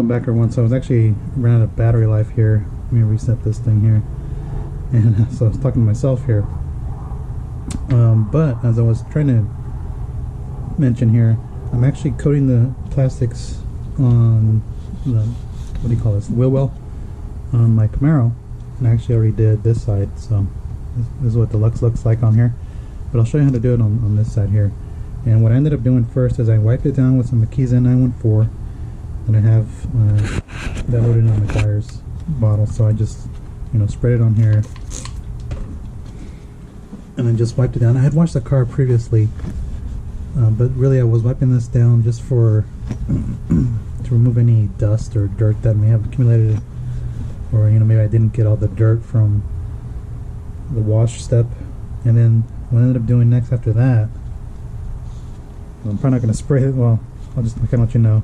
Welcome back everyone. So I was actually ran out of battery life here. Let me reset this thing here. And so I was talking to myself here. But as I was trying to mention here, I'm actually coating the plastics on the, what do you call this, wheel well on my Camaro. And I actually already did this side, so this is what the looks like on here. But I'll show you how to do it on this side here. And what I ended up doing first is I wiped it down with some Makisa 914. And I have that loaded on the tires bottle, so I just, sprayed it on here and then just wiped it down. I had washed the car previously, but really I was wiping this down just for to remove any dust or dirt that may have accumulated, or maybe I didn't get all the dirt from the wash step. And then what I ended up doing next after that, I'm probably not going to spray it. Well, I'll just kind of let you know.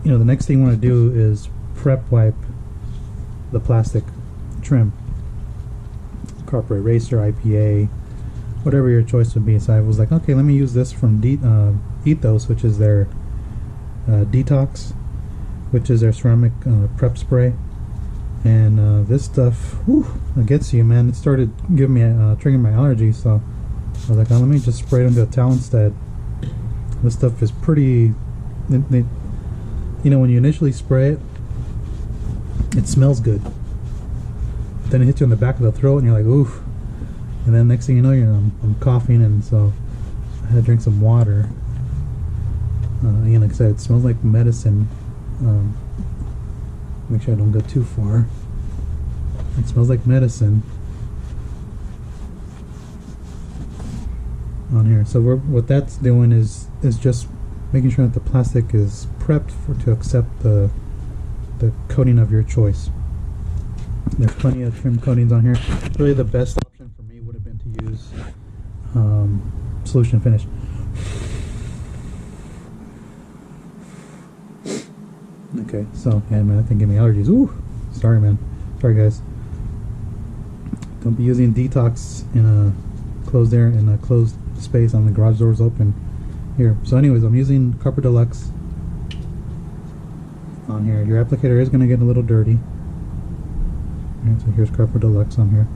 The next thing you want to do is prep wipe the plastic trim, carpet eraser, IPA, whatever your choice would be. So I was like, okay, let me use this from Ethos, which is their Detox, which is their ceramic prep spray. And this stuff, it gets you, man. It started giving me triggering my allergies, so I was like, oh, let me just spray it into a towel instead. This stuff is pretty. When you initially spray it, it smells good. But then it hits you on the back of the throat, and you're like, oof. And then next thing you know, I'm coughing, and so I had to drink some water. Like I said, it smells like medicine. Make sure I don't go too far. It smells like medicine on here. So what that's doing is just making sure that the plastic is prepped to accept the coating of your choice. There's plenty of trim coatings on here. Really the best option for me would have been to use solution finish. Okay, so yeah, man, that thing gave me allergies. Ooh, sorry, man. Sorry, guys. Don't be using Detox in a closed air, in a closed space on the garage doors open. Here. So anyways, I'm using Carpet Deluxe on here. Your applicator is going to get a little dirty. Alright, so here's Carpet Deluxe on here.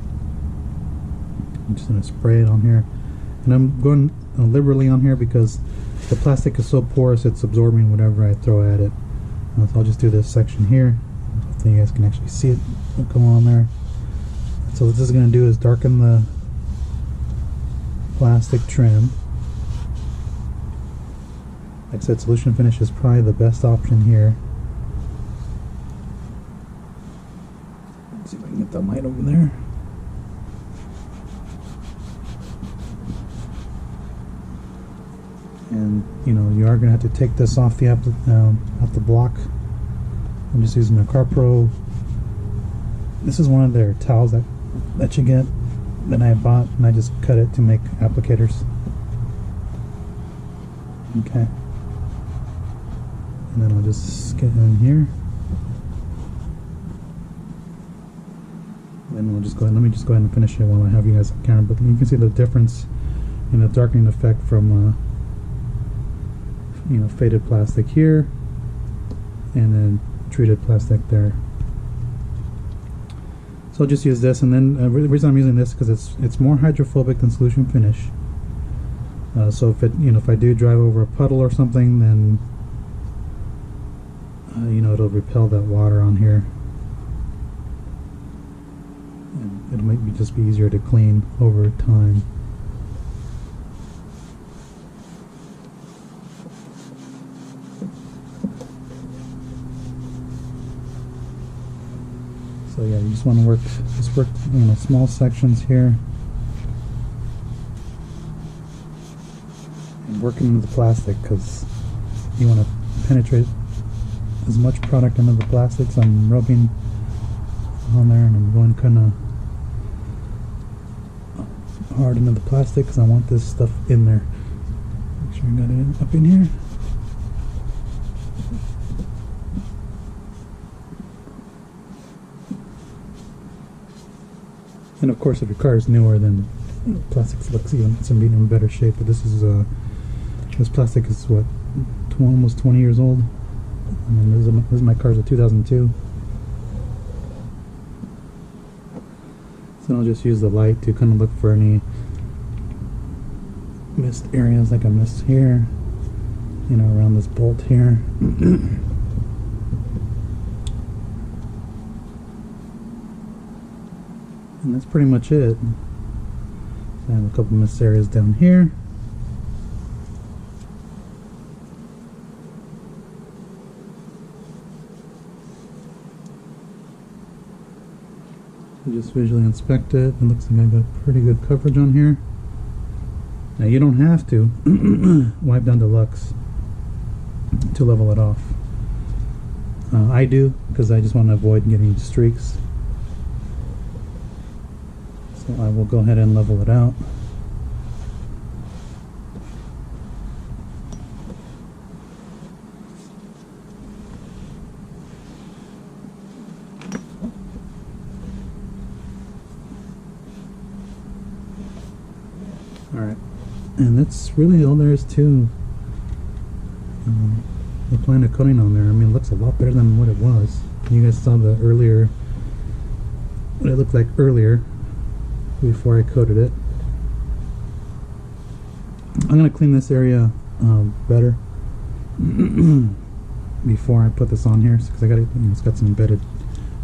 I'm just going to spray it on here. And I'm going liberally on here because the plastic is so porous it's absorbing whatever I throw at it. So I'll just do this section here. Hopefully you guys can actually see it go on there. So what this is going to do is darken the plastic trim. Like I said, solution finish is probably the best option here. Let's see if I can get the light over there. And you are going to have to take this off the off the block. I'm just using a CarPro. This is one of their towels that you get that I bought, and I just cut it to make applicators. Okay. And then I'll just get in here. And we'll just go ahead. Let me just go ahead and finish it while I have you guys on camera. But you can see the difference in the darkening effect from faded plastic here, and then treated plastic there. So I'll just use this, and then the reason I'm using this is because it's more hydrophobic than solution finish. So if I do drive over a puddle or something, then it'll repel that water on here, and it'll make me just be easier to clean over time. So yeah, you just want to work small sections here, and working into the plastic because you want to penetrate as much product into the plastics. I'm rubbing on there, and I'm going kind of hard into the plastic because I want this stuff in there. Make sure I got it up in here. And of course, if your car is newer, then plastic looks even better shape. But this plastic is what, almost 20 years old. And This is my car's a 2002. So I'll just use the light to kind of look for any missed areas, like I missed here, you know, around this bolt here. And that's pretty much it. So I have a couple missed areas down here. So just visually inspect it. It looks like I got pretty good coverage on here. Now you don't have to wipe down Deluxe to level it off. I do, because I just want to avoid getting streaks. So I will go ahead and level it out. Alright, and that's really all there is to applying a coating on there. I mean, it looks a lot better than what it was. You guys saw the earlier, what it looked like earlier before I coated it. I'm going to clean this area better before I put this on here, because I got it, you know, it's got some embedded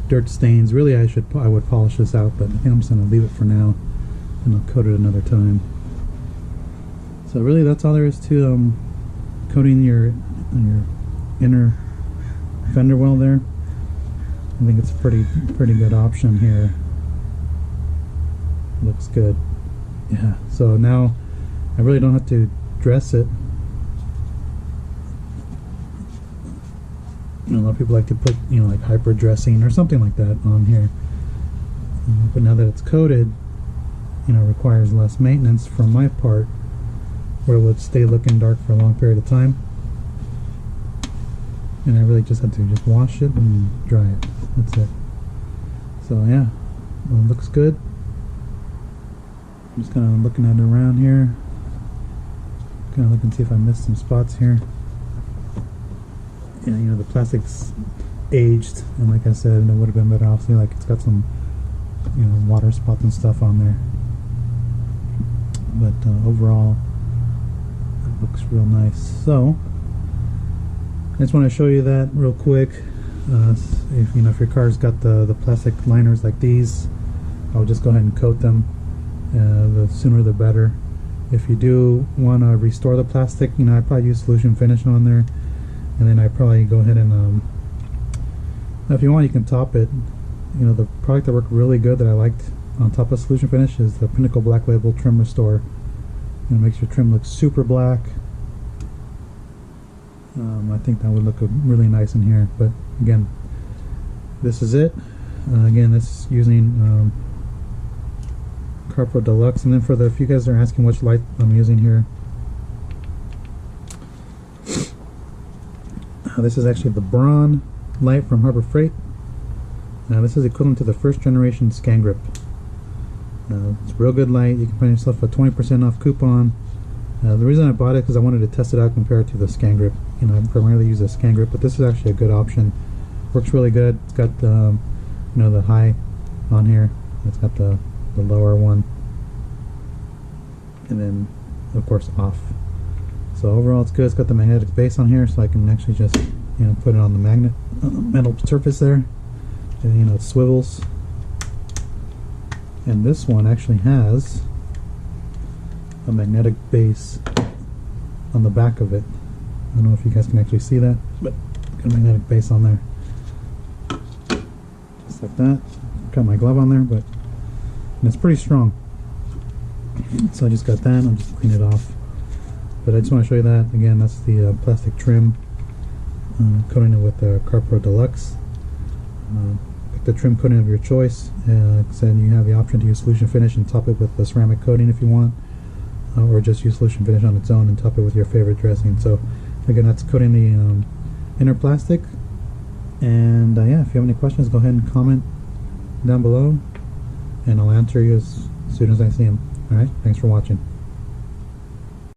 dirt stains. Really, I would polish this out, but I think I'm just going to leave it for now, and I'll coat it another time. So really, that's all there is to coating your inner fender well there. I think it's a pretty good option here. Looks good. Yeah, so now I really don't have to dress it. You know, a lot of people like to put, you know, like hyper dressing or something like that on here. But now that it's coated, you know, it requires less maintenance from my part, where it would stay looking dark for a long period of time. And I really just have to just wash it and dry it. That's it. So yeah, well, it looks good. I'm just kind of looking at it around here. Kind of looking to see if I missed some spots here. Yeah, you know, the plastic's aged, and like I said, it would have been better off. See, like it's got some, you know, water spots and stuff on there. But overall, it looks real nice. So I just want to show you that real quick. If you know, if your car's got the plastic liners like these, I'll just go ahead and coat them. The sooner the better. If you do want to restore the plastic, you know, I'd probably use solution finish on there, and then I probably go ahead and if you want, you can top it. You know, the product that worked really good that I liked on top of solution finish is the Pinnacle Black Label Trim Restore. It makes your trim look super black. I think that would look really nice in here. But again, this is it. Again, this is using CarPro Deluxe. And then for if you guys are asking which light I'm using here, this is actually the Braun light from Harbor Freight. Now this is equivalent to the first generation Scan Grip. It's a real good light. You can find yourself a 20% off coupon. The reason I bought it is because I wanted to test it out compared to the Scan Grip. You know, I primarily use a Scan Grip, but this is actually a good option. Works really good. It's got you know, the high on here. It's got the lower one, and then of course off. So overall, it's good. It's got the magnetic base on here, so I can actually just, you know, put it on the magnet metal surface there. And, you know, it swivels. And this one actually has a magnetic base on the back of it. I don't know if you guys can actually see that, but got a magnetic base on there, just like that. Got my glove on there, but it's pretty strong. So I just got that. I'll just clean it off. But I just want to show you that again. That's the plastic trim, coating it with the CarPro Deluxe. Pick the trim coating of your choice. Like I said, you have the option to use solution finish and top it with the ceramic coating if you want, or just use solution finish on its own and top it with your favorite dressing. So again, that's coating the inner plastic. And yeah, if you have any questions, go ahead and comment down below, and I'll answer you as soon as I see them. Alright, thanks for watching.